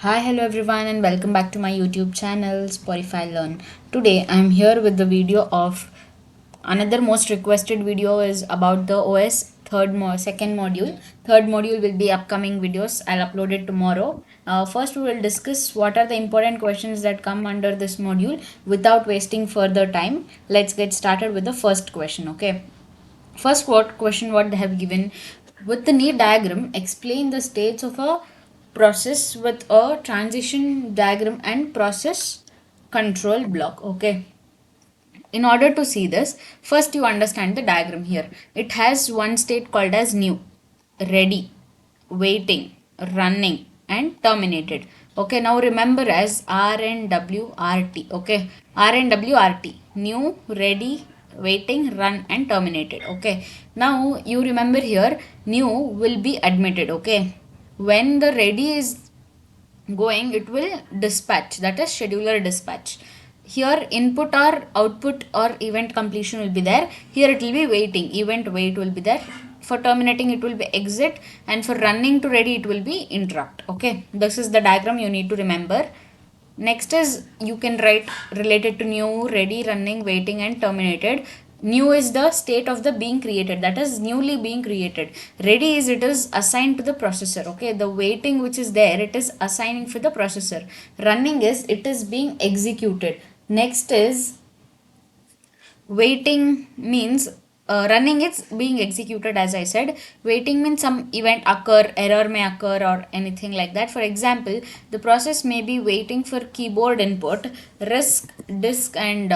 Hi, hello everyone, and welcome back to my YouTube channel Spotify Learn. Today I'm here with the video of another most requested video is about the OS second module. Third module will be upcoming videos. I'll upload it tomorrow. First we will discuss what are the important questions that come under this module without wasting further time. Let's get started with the first question. Okay. First question what they have given with the need diagram, explain the states of a process with a transition diagram and process control block. Okay. In order to see this, first you understand the diagram here. It has one state called as new, ready, waiting, running and terminated. Okay, now remember as R and W R T. Okay, R and W R T. New, ready, waiting, run and terminated. Okay, now you remember here new will be admitted. Okay, when the ready is going, it will dispatch, that is scheduler dispatch. Here input or output or event completion will be there. Here it will be waiting, event wait will be there. For terminating it will be exit, and for running to ready it will be interrupt. Okay, this is the diagram you need to remember. Next is you can write related to new, ready, running, waiting and terminated. New is the state of the being created, that is newly being created. Ready is it is assigned to the processor. Okay, the waiting which is there, it is assigning for the processor. Running is it is being executed. Next is waiting means running is being executed, as I said. Waiting means some event occur, error may occur or anything like that. For example, the process may be waiting for keyboard input, disk and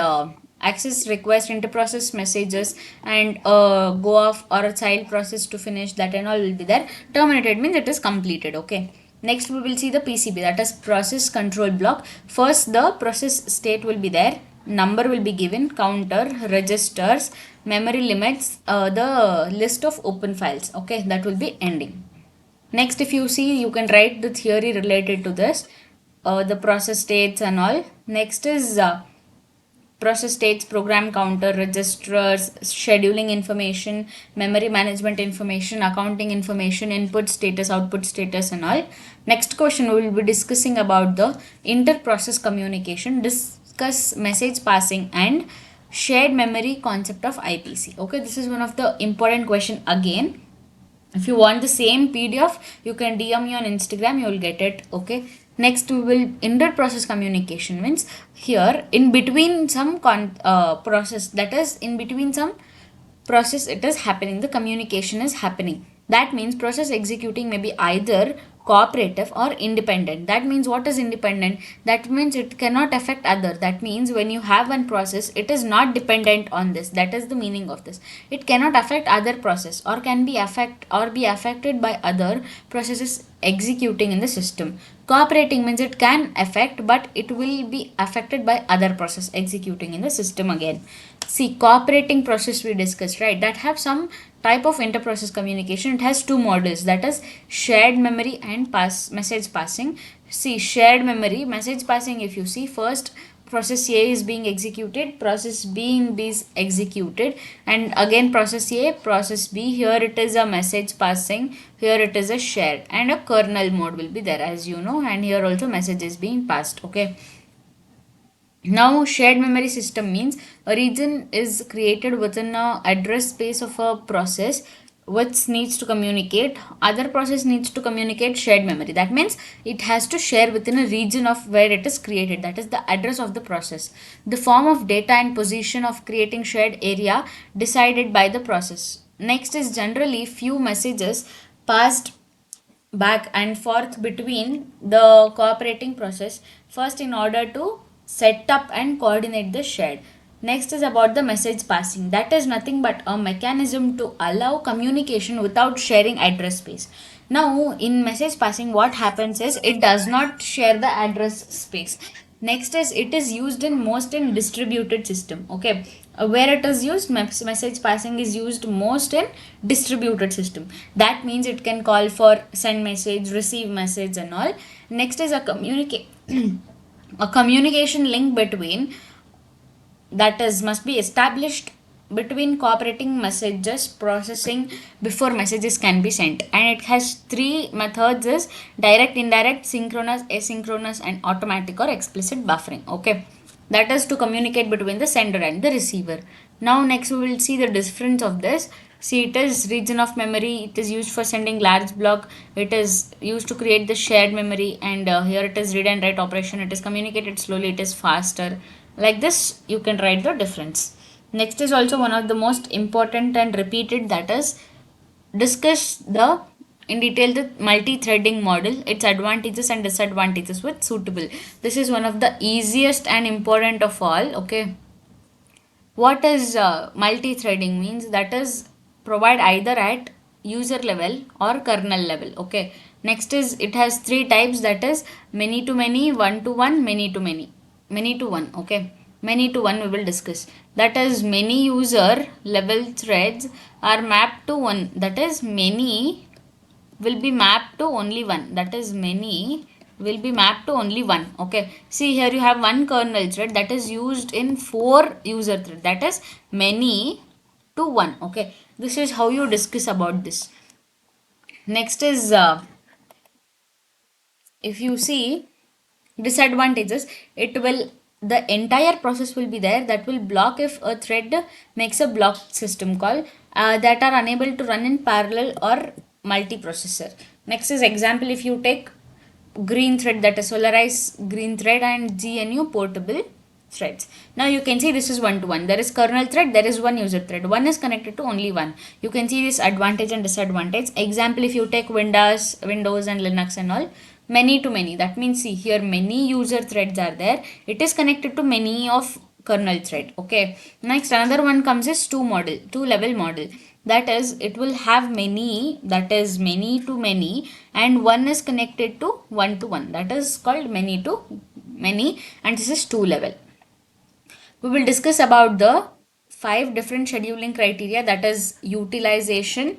access request, interprocess messages and go off or a child process to finish, that and all will be there. Terminated means it is completed. Okay, next we will see the PCB, that is process control block. First the process state will be there, number will be given, counter, registers, memory limits, the list of open files. Okay, that will be ending. Next, if you see, you can write the theory related to this, the process states and all. Next is process states, program counter, registers, scheduling information, memory management information, accounting information, input status, output status and all. Next question we will be discussing about the inter-process communication, discuss message passing and shared memory concept of IPC. Okay, this is one of the important question again. If you want the same PDF, you can DM me on Instagram, you will get it. Okay, next we will inter-process communication means here in between some process, that is in between some process it is happening, the communication is happening. That means process executing may be either cooperative or independent. That means what is independent? That means it cannot affect other. That means when you have one process, it is not dependent on this. That is the meaning of this. It cannot affect other process or can be affected by other processes executing in the system. Cooperating means it can affect, but it will be affected by other process executing in the system again. See, cooperating process we discussed, right? That have some type of inter-process communication. It has two models, that is shared memory and message passing. See, shared memory, message passing, if you see, first process A is being executed, process B is executed, and again process A, process B. Here it is a message passing, here it is a shared, and a kernel mode will be there, as you know, and here also message is being passed. Okay, now shared memory system means a region is created within a address space of a process which needs to communicate, other process needs to communicate shared memory. That means it has to share within a region of where it is created, that is the address of the process. The form of data and position of creating shared area decided by the process. Next is generally few messages passed back and forth between the cooperating process, first in order to set up and coordinate the shared. Next is about the message passing, that is nothing but a mechanism to allow communication without sharing address space. Now in message passing what happens is it does not share the address space. Next is it is used in most in distributed system. Okay, where it is used, message passing is used most in distributed system. That means it can call for send message, receive message and all. Next is a a communication link between, that is must be established between cooperating messages processing before messages can be sent, and it has three methods: is direct, indirect, synchronous, asynchronous, and automatic or explicit buffering. Okay, that is to communicate between the sender and the receiver. Now next we will see the difference of this. See, it is region of memory, it is used for sending large block, it is used to create the shared memory, and here it is read and write operation, it is communicated slowly, it is faster. Like this you can write the difference. Next is also one of the most important and repeated, that is discuss the in detail the multi-threading model, its advantages and disadvantages with suitable. This is one of the easiest and important of all. Okay, what is multi-threading means? That is provide either at user level or kernel level. Okay, next is it has three types, that is many to many, one to one, many to many, many to one. Okay, many to one we will discuss. That is many user level threads are mapped to one, that is many will be mapped to only one, that is many will be mapped to only one. Okay, see here you have one kernel thread that is used in four user thread, that is many to one. Okay, this is how you discuss about this. Next is if you see disadvantages, it will the entire process will be there that will block if a thread makes a block system call that are unable to run in parallel or multiprocessor. Next is example, if you take green thread, that is solarized green thread, and GNU portable threads. Now you can see this is one to one. There is kernel thread, there is one user thread. One is connected to only one. You can see this advantage and disadvantage. Example, if you take Windows and Linux and all, many to many. That means see here many user threads are there. It is connected to many of kernel thread. Okay. Next another one comes is two level model. That is it will have many, that is many to many, and one is connected to one, that is called many to many, and this is two level. We will discuss about the 5 different scheduling criteria, that is utilization,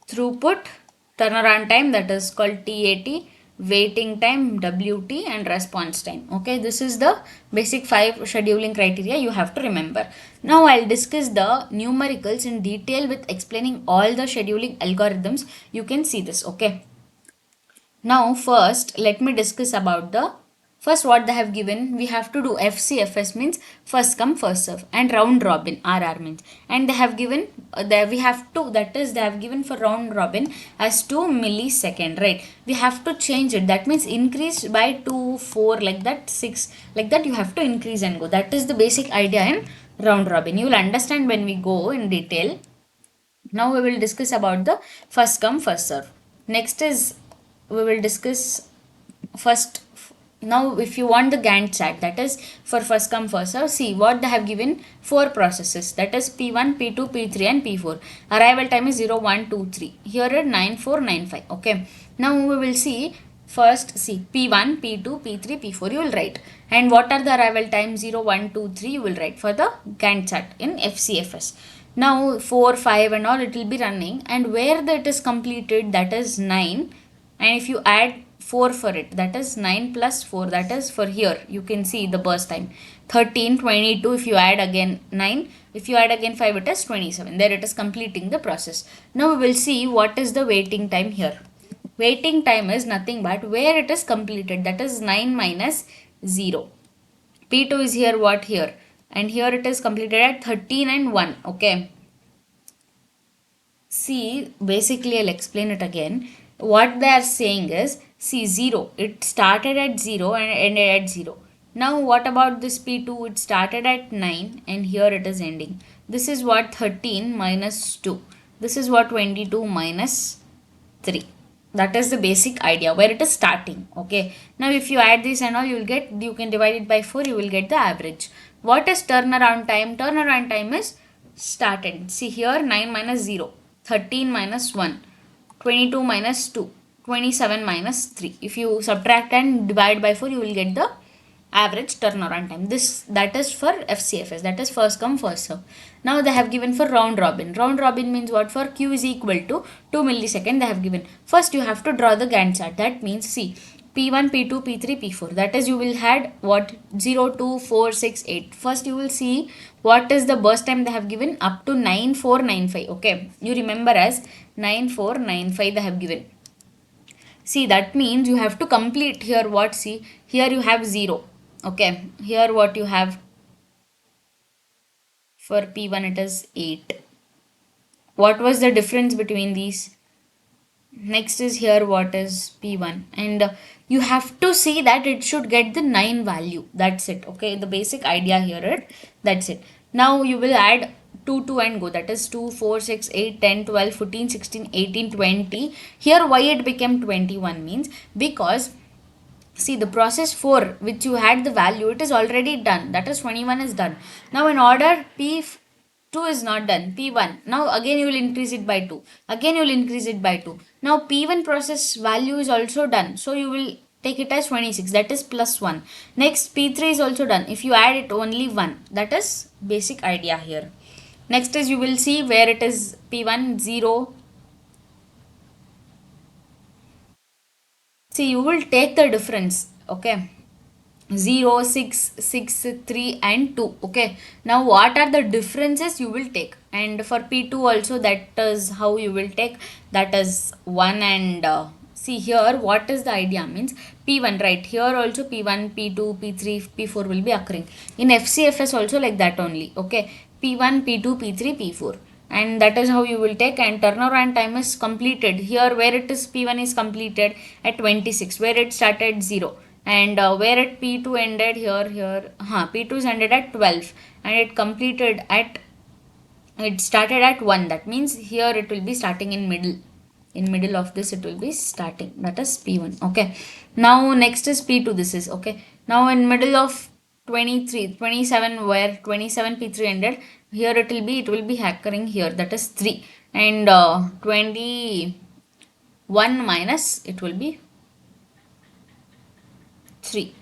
throughput, turnaround time, that is called TAT, waiting time WT, and response time. Okay, this is the basic 5 scheduling criteria you have to remember. Now I'll discuss the numericals in detail with explaining all the scheduling algorithms. You can see this. Okay, now first let me discuss about the first what they have given. We have to do FCFS, means first come first serve, and round robin RR means, and they have given we have to, that is they have given for round robin as 2 millisecond, right? We have to change it, that means increase by 2, 4, like that 6, like that you have to increase and go. That is the basic idea in round robin. You will understand when we go in detail. Now we will discuss about the first come first serve. Next is we will discuss first. Now if you want the Gantt chart, that is for first come first serve, see what they have given: 4 processes, that is P1, P2, P3 and P4. Arrival time is 0, 1, 2, 3. Here at 9, 4, 9, 5. Okay, now we will see first, see P1, P2, P3, P4 you will write, and what are the arrival time? 0, 1, 2, 3 you will write for the Gantt chart in FCFS. Now 4, 5 and all it will be running, and where that is completed, that is 9, and if you add 4 for it, that is 9 plus 4, that is for here you can see the burst time 13, 22. If you add again 9, if you add again 5, it is 27. There it is completing the process. Now we will see what is the waiting time here. Waiting time is nothing but where it is completed, that is 9 minus 0. P2 is here, what here, and here it is completed at 13 and 1. Okay, see basically I'll explain it again. What they are saying is, see 0, it started at 0 and ended at 0. Now what about this P2? It started at 9 and here it is ending. This is what 13 minus 2. This is what 22 minus 3. That is the basic idea where it is starting. Okay, now if you add this and all, you will get, you can divide it by 4, you will get the average. What is turnaround time? Turnaround time is started, see here 9 minus 0, 13 minus 1, 22 minus 2, 27 minus 3. If you subtract and divide by 4, you will get the average turnaround time. This, that is for FCFS, that is first come first serve. Now they have given for round robin. Round robin means what? For Q is equal to 2 millisecond they have given. First you have to draw the Gantt chart. That means see P1, P2, P3, P4. That is, you will had what? 0, 2, 4, 6, 8. First you will see what is the burst time they have given up to 9495. Okay, you remember as 9495 they have given. See, that means you have to complete here what? See, here you have 0. Okay, here what you have for P1, it is 8. What was the difference between these? Next is here what is P1, and you have to see that it should get the 9 value. That's it. Okay, the basic idea here is that's it. Now you will add 2 2 and go. That is 2 4 6 8 10 12 14 16 18 20. Here why it became 21 means because see, the process 4 which you had the value, it is already done. That is 21 is done. Now in order P2 is not done. P1. Now again you will increase it by 2. Again you will increase it by 2. Now P1 process value is also done. So you will take it as 26. That is plus 1. Next P3 is also done. If you add it only 1. That is basic idea here. Next is you will see where it is P1 0. See, you will take the difference. Okay. 0, 6, 6, 3 and 2. Okay, now what are the differences you will take, and for P2 also that is how you will take, that is 1 and see here what is the idea means P1, right? Here also P1, P2, P3, P4 will be occurring. In FCFS also like that only. Okay, P1, P2, P3, P4, and that is how you will take, and turnaround time is completed here where it is P1 is completed at 26 where it started 0, and where it P2 ended here P2 is ended at 12 and it completed at, it started at 1. That means here it will be starting in middle of this it will be starting, that is P1. Okay, now next is P2. This is okay, now in middle of 23 27 where 27 P3 ended, here it will be occurring here, that is 3, and 21 minus it will be 3.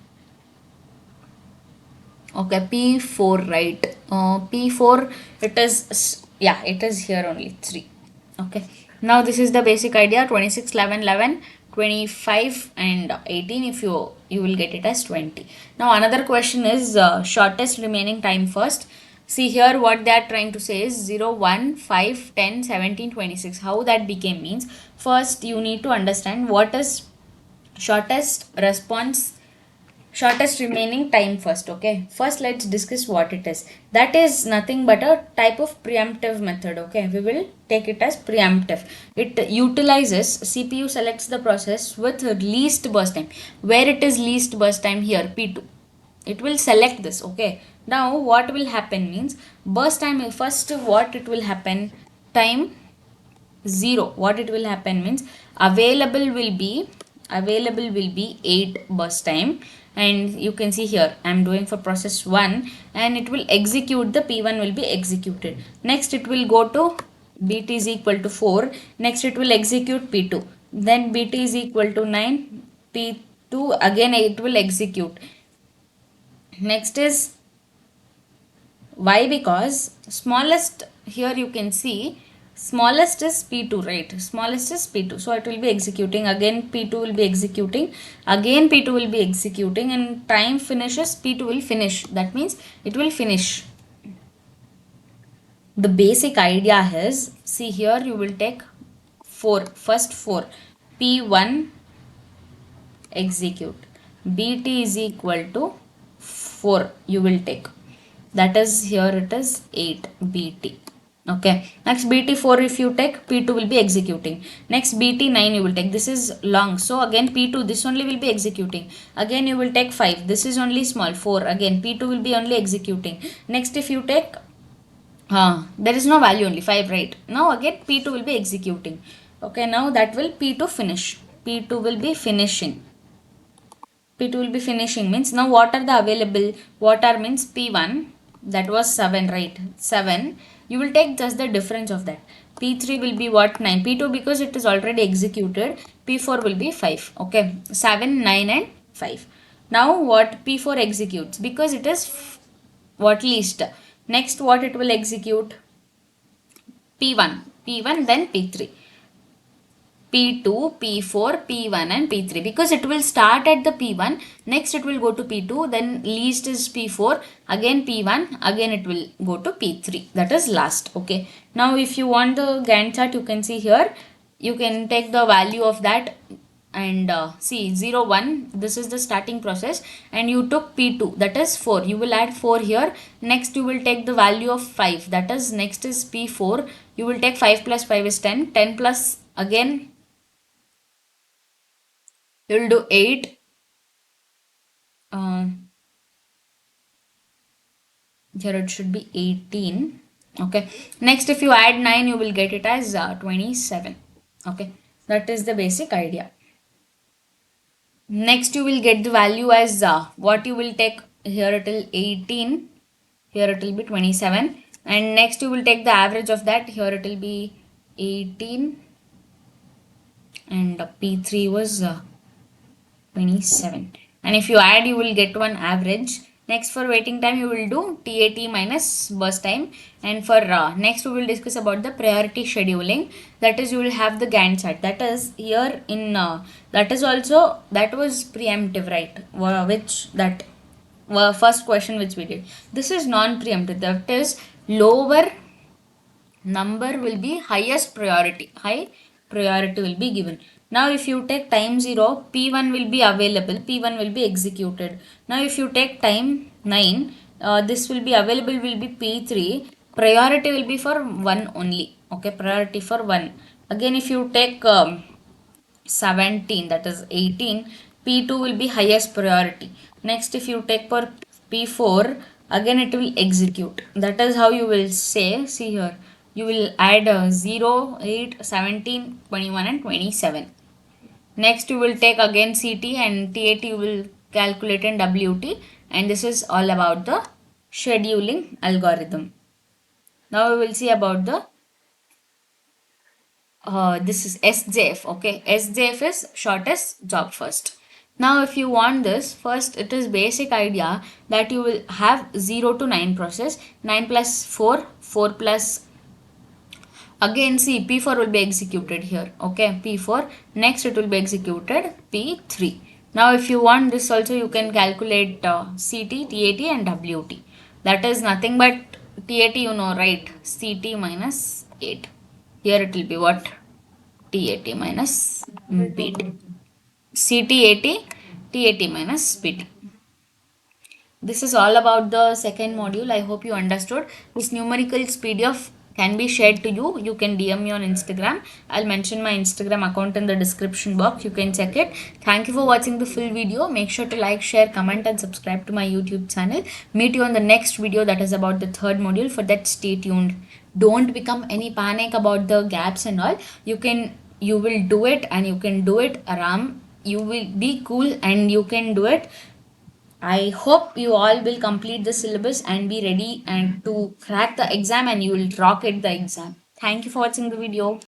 Okay, P4, right? P4 it is, yeah, it is here only 3. Okay, now this is the basic idea. 26 11 11 25 and 18, if you will get it as 20. Now another question is shortest remaining time first. See here what they are trying to say is 0 1 5 10 17 26. How that became means, first you need to understand what is shortest remaining time first. Okay, first let's discuss what it is. That is nothing but a type of preemptive method. Okay, we will take it as preemptive. It utilizes CPU selects the process with least burst time. Where it is least burst time? Here P2, it will select this. Okay, now what will happen means burst time, first what it will happen, time 0, what it will happen means available will be 8 burst time, and you can see here I am doing for process 1 and it will execute, the P1 will be executed. Next it will go to BT is equal to 4. Next it will execute P2. Then BT is equal to 9. P2 again it will execute. Next is why? Because smallest, here you can see smallest is P2, right? Smallest is P2, so it will be executing. Again P2 will be executing, again P2 will be executing, and time finishes, P2 will finish. That means it will finish. The basic idea is, see here you will take 4, first 4, P1 execute, BT is equal to 4 you will take, that is here it is 8 BT. Okay, next BT4 if you take, P2 will be executing. Next BT9 you will take, this is long, so again P2 this only will be executing. Again you will take 5, this is only small, 4, again P2 will be only executing. Next if you take there is no value, only 5, right? Now again P2 will be executing. Okay, now that will P2 finish, P2 will be finishing. P2 will be finishing means, now what are the available, what are means P1 that was 7, right? 7, you will take just the difference of that. P3 will be what? 9. P2 because it is already executed, P4 will be 5. Okay, 7, 9 and 5. Now what P4 executes because it is what least. Next what it will execute? P1 then P3. P2, P4, P1 and P3, because it will start at the P1, next it will go to P2, then least is P4, again P1, again it will go to P3, that is last. Okay, now if you want the Gantt chart, you can see here, you can take the value of that and see 0 1, this is the starting process, and you took P2, that is 4, you will add 4 here. Next you will take the value of 5, that is next is P4, you will take 5 plus 5 is 10, 10 plus again you will do 8, uh, here it should be 18. Okay, next if you add 9 you will get it as 27. Okay, that is the basic idea. Next you will get the value as what you will take, here it will 18, here it will be 27, and next you will take the average of that, here it will be 18 and P3 was 27, and if you add you will get one average. Next for waiting time you will do TAT minus burst time, and for next we will discuss about the priority scheduling, that is you will have the Gantt chart, that is here in that is also, that was preemptive, right, which that first question which we did, this is non-preemptive, that is lower number will be highest priority, high priority will be given. Now if you take time 0, P1 will be available, P1 will be executed. Now if you take time 9, this will be available will be P3, priority will be for 1 only. Okay, priority for 1. Again if you take 17, that is 18, P2 will be highest priority. Next if you take for P4, again it will execute, that is how you will say, see here you will add 0 8 17 21 and 27. Next you will take again CT and TAT you will calculate in WT, and this is all about the scheduling algorithm. Now we will see about the this is SJF. Okay, SJF is shortest job first. Now if you want this, first it is basic idea that you will have 0 to 9 process, 9 plus 4, 4 plus, again see P4 will be executed here. Okay, P4, next it will be executed P3. Now if you want this also you can calculate CT, TAT and WT. That is nothing but TAT, you know, right, CT minus 8. Here it will be what? TAT minus PT. CTAT, TAT minus PT. This is all about the second module. I hope you understood. This numericals PDF can be shared to you. You can DM me on Instagram. I'll mention my Instagram account in the description box. You can check it. Thank you for watching the full video. Make sure to like, share, comment and subscribe to my YouTube channel. Meet you on the next video, that is about the third module. For that, stay tuned. Don't become any panic about the gaps and all. You will do it, and you can do it aram. You will be cool and you can do it. I hope you all will complete the syllabus and be ready and to crack the exam, and you will rock it the exam. Thank you for watching the video.